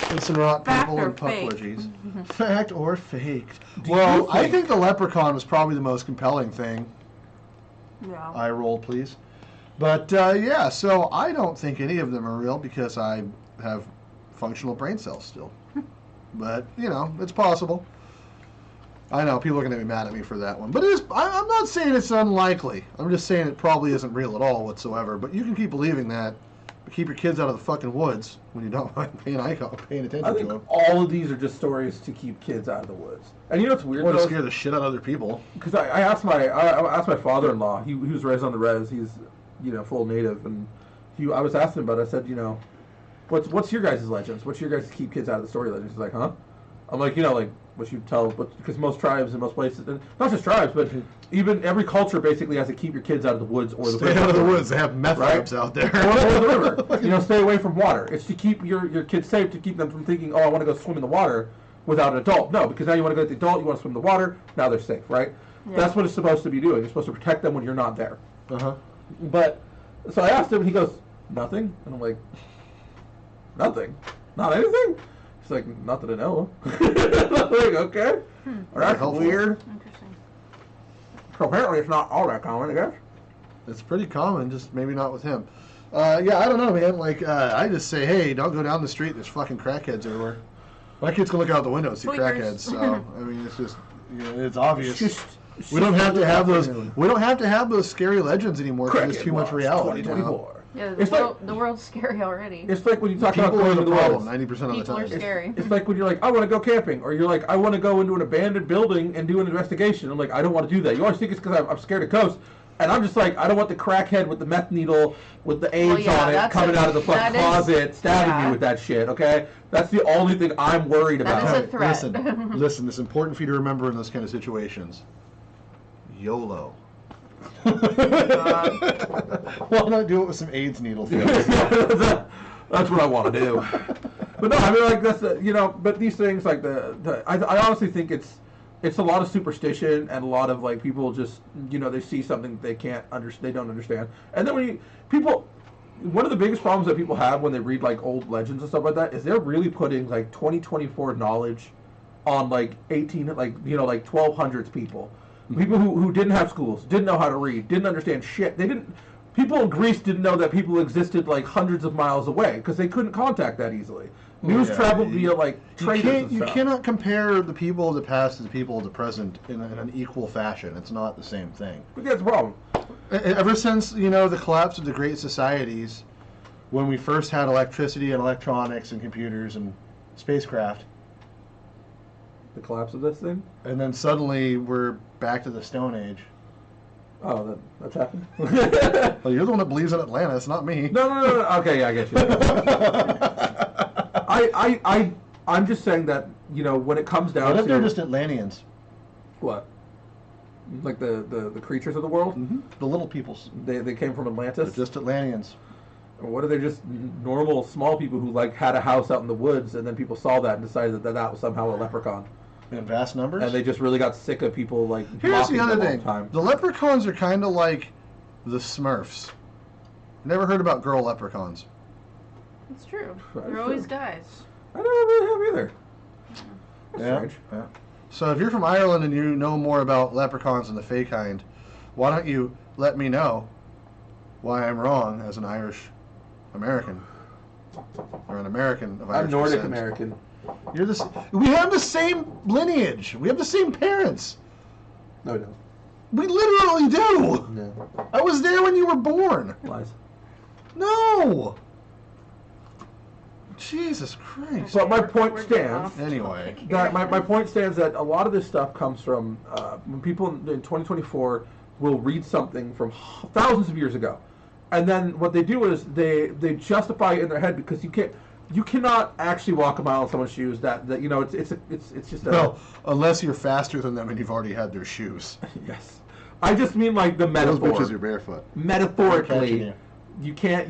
Incinerate Fact people or and fake? Puckwudgies. Fact or faked? Do Well, you I think- think the leprechaun was probably the most compelling thing. Yeah. Eye roll, please. But yeah, so I don't think any of them are real because I have functional brain cells still. But you know, it's possible. I know people are going to be mad at me for that one, but it is. I'm not saying it's unlikely. I'm just saying it probably isn't real at all whatsoever. But you can keep believing that. But keep your kids out of the fucking woods when you don't mind paying attention I to think them. all of these are just stories to keep kids out of the woods. And you know what's weird? Or to though? scare the shit out of other people. Because I asked my father-in-law. He was raised on the res. He's full native, and I was asking him about it. I said, what's your guys' legends? What's your guys' keep kids out of the story legends? He's like, huh? I'm like, like what you tell, because most tribes and most places, and not just tribes, but even every culture basically has to keep your kids out of the woods or the Stay river. out of the woods. They have meth labs out there. or the river. Stay away from water. It's to keep your kids safe, to keep them from thinking, oh, I want to go swim in the water without an adult. No, because now you want to go with the adult, you want to swim in the water, now they're safe, right? Yeah. That's what it's supposed to be doing. It's supposed to protect them when you're not there. Uh-huh. But, so I asked him, and he goes, nothing? And I'm like, nothing? Not anything? He's like, not that I know of. I'm like, okay. Well, that's weird. Interesting. So apparently it's not all that common, I guess. It's pretty common, just maybe not with him. Yeah, I don't know, man. Like, I just say, hey, don't go down the street. There's fucking crackheads everywhere. My kids can look out the window and see crackheads. So, I mean, it's just, it's obvious. We don't have to have those. We don't have to have those scary legends anymore because it's too much reality. 2024. Yeah, It's the world's scary already. It's like when you talk People about are going the to the problem woods. 90% of the People are time. scary. It's like when you're like, I want to go camping, or you're like, I want to go into an abandoned building and do an investigation. I'm like, I don't want to do that. You always think it's because I'm scared of ghosts. And I'm just like, I don't want the crackhead with the meth needle with the AIDS on it coming out of the fucking closet stabbing me with that shit, okay? That's the only thing I'm worried about. That is a threat. Listen, it's important for you to remember in those kind of situations. YOLO. Why not do it with some AIDS needles? That's what I want to do. But no, I mean, like, that's but these things, like, I honestly think it's a lot of superstition, and a lot of, like, people just, they see something they don't understand. And then one of the biggest problems that people have when they read, like, old legends and stuff like that is they're really putting, like, 2024 knowledge on, like, 1200s people. People who didn't have schools, didn't know how to read, didn't understand shit. People in Greece didn't know that people existed, like, hundreds of miles away, because they couldn't contact that easily. News traveled via, like, traders and stuff. You cannot compare the people of the past to the people of the present in an equal fashion. It's not the same thing. But that's the problem. Ever since, the collapse of the great societies, when we first had electricity and electronics and computers and spacecraft. The collapse of this thing? And then suddenly we're back to the Stone Age. Oh, that's happened? Well, you're the one that believes in Atlantis, not me. No. Okay, yeah, I get you. I'm just saying that, when it comes down What to... if they're just Atlanteans? What? Like the creatures of the world? Mm-hmm. The little peoples. They came from Atlantis? They're just Atlanteans. Or what are they, just normal, small people who, like, had a house out in the woods, and then people saw that and decided that was somehow a leprechaun? In vast numbers? And they just really got sick of people, like, Here's mocking the other them all thing. the time. The leprechauns are kind of like the Smurfs. Never heard about girl leprechauns. It's true. That's They're always true. guys. I never really have either. That's Yeah. strange. Yeah. So if you're from Ireland and you know more about leprechauns than the fake kind, why don't you let me know why I'm wrong as an Irish American or an American of Irish I'm Nordic descent. American. You're we have the same lineage. We have the same parents. No, we don't. We literally do. No. I was there when you were born. Lies. No. Jesus Christ. But my point stands. Anyway. That my point stands that a lot of this stuff comes from when people in 2024 will read something from thousands of years ago, and then what they do is they justify it in their head because you can't. you cannot actually walk a mile in someone's shoes. That you know, it's just a... Well, unless you're faster than them and you've already had their shoes. Yes. I just mean like the metaphor. Those bitches are barefoot. Metaphorically, you can't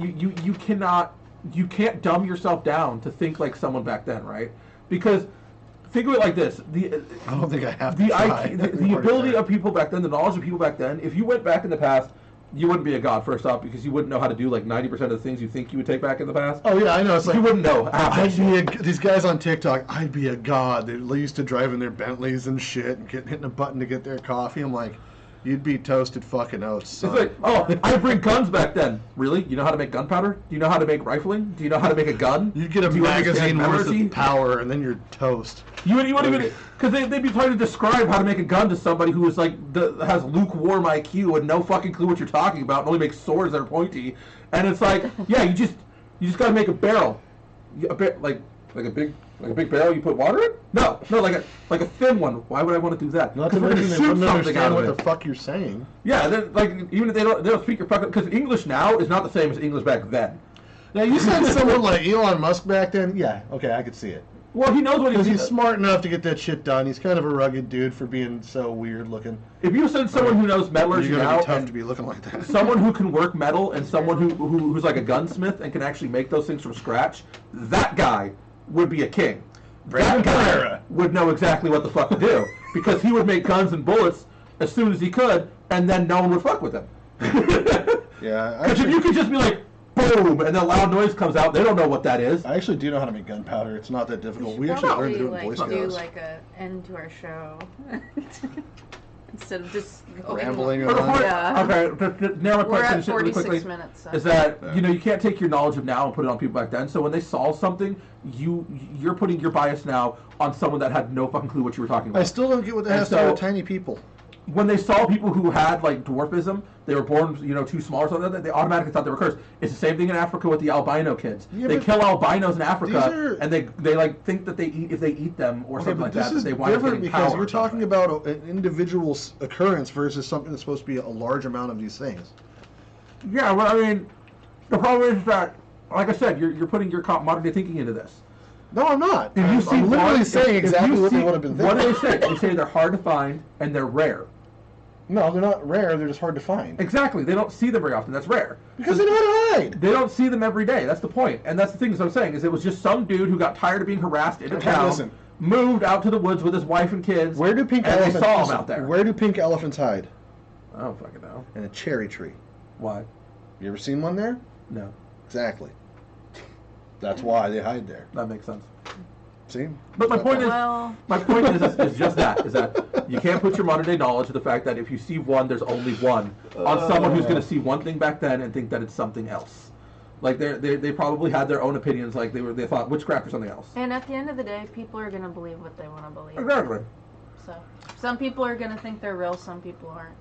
dumb yourself down to think like someone back then, right? Because think of it like this: I don't think I have the ability of people back then, the knowledge of people back then. If you went back in the past, you wouldn't be a god first off, because you wouldn't know how to do like 90% of the things you think you would take back in the past. Oh yeah, I know. It's like you wouldn't know. These guys on TikTok, I'd be a god. They used to drive in their Bentleys and shit and hitting a button to get their coffee. I'm like, you'd be toasted fucking oats, son. It's like, oh, I bring guns back then. Really? You know how to make gunpowder? Do you know how to make rifling? Do you know how to make a gun? You'd get a magazine worth of power, and then you're toast. You wouldn't even, because they'd be trying to describe how to make a gun to somebody who is like has lukewarm IQ and no fucking clue what you're talking about, and only makes swords that are pointy. And it's like, yeah, you just got to make a barrel, like a big barrel you put water in? No, like a thin one. Why would I want to do that? Not to mention they wouldn't understand what the fuck you're saying. Yeah, like even if they don't speak your fucking, because English now is not the same as English back then. Now you said someone like Elon Musk back then. Yeah, okay, I could see it. Well, he knows what he's smart enough to get that shit done. He's kind of a rugged dude for being so weird looking. If you send someone who knows metallurgy you're now, be tough to be looking like that. Someone who can work metal and someone who's like a gunsmith and can actually make those things from scratch, that guy would be a king. That guy would know exactly what the fuck to do, because he would make guns and bullets as soon as he could, and then no one would fuck with him. Yeah, because if you could just be like, boom, and then loud noise comes out, they don't know what that is. I actually do know how to make gunpowder. It's not that difficult. We actually learned to do it in Boy Scouts. Do like a end to our show instead of just rambling on. Yeah. Okay, now my question really 46 quickly minutes. So. Is that you can't take your knowledge of now and put it on people back then. So when they solve something, you're putting your bias now on someone that had no fucking clue what you were talking about. I still don't get what that has to do with tiny people. When they saw people who had like dwarfism, they were born, too small or something, they automatically thought they were cursed. It's the same thing in Africa with the albino kids. Yeah, they kill albinos in Africa, and they like think that if they eat them or something like that, they wind up getting power. Because we're talking about an individual occurrence versus something that's supposed to be a large amount of these things. Yeah, well, I mean, the problem is that, like I said, you're putting your modern day thinking into this. No, I'm not. I'm literally saying exactly what they would have been thinking. What do they say? They say they're hard to find and they're rare. No, they're not rare. They're just hard to find. Exactly. They don't see them very often. That's rare. Because they know how to hide. They don't see them every day. That's the point. And that's the thing I'm saying, is it was just some dude who got tired of being harassed in a town, moved out to the woods with his wife and kids, and they saw him out there. Where do pink elephants hide? I don't fucking know. In a cherry tree. Why? You ever seen one there? No. Exactly. That's why they hide there. That makes sense. See? But my point is just that, is that you can't put your modern day knowledge to the fact that if you see one, there's only one, on someone who's going to see one thing back then and think that it's something else. Like they probably had their own opinions, like they thought witchcraft or something else. And at the end of the day, people are going to believe what they want to believe. Exactly. So some people are going to think they're real, some people aren't.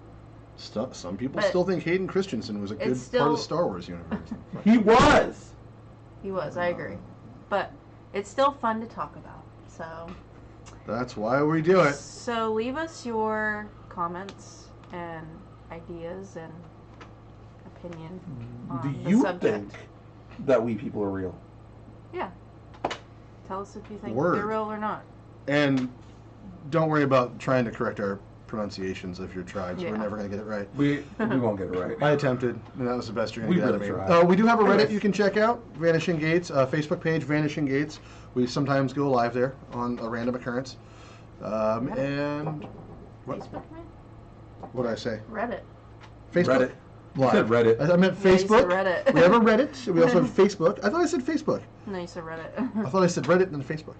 Some people still think Hayden Christensen was a good part of the Star Wars universe. He was. He was. I agree. But it's still fun to talk about, so. That's why we do it. So leave us your comments and ideas and opinion on the subject. Do you think that we people are real? Yeah. Tell us if you think they're real or not. And don't worry about trying to correct our pronunciations of your tribes. Yeah. We're never going to get it right. We won't get it right. I attempted, and that was the best you're going to get out of me. We do have a Reddit you can check out, Vanishing Gates, Facebook page, Vanishing Gates. We sometimes go live there on a random occurrence. And Facebook, what did I say? Reddit. Facebook. Reddit. You said Reddit. I meant Facebook. Yeah, Reddit. We have a Reddit. We also have Facebook. I thought I said Facebook. No, you said Reddit. I thought I said Reddit and then Facebook.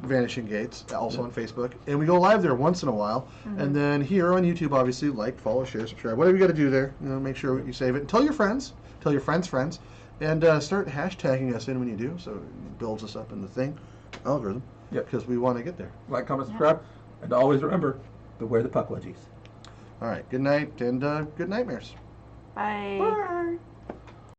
Vanishing Gates, also on Facebook. And we go live there once in a while. And then here on YouTube, obviously, like, follow, share, subscribe. Whatever you got to do there. Make sure you save it. And tell your friends. Tell your friends. And start hashtagging us in when you do. So it builds us up in the thing. Algorithm. Yeah. Because we want to get there. Like, comment, subscribe. And always remember, beware the Puckwudgies. All right. Good night and good nightmares. Bye. Bye.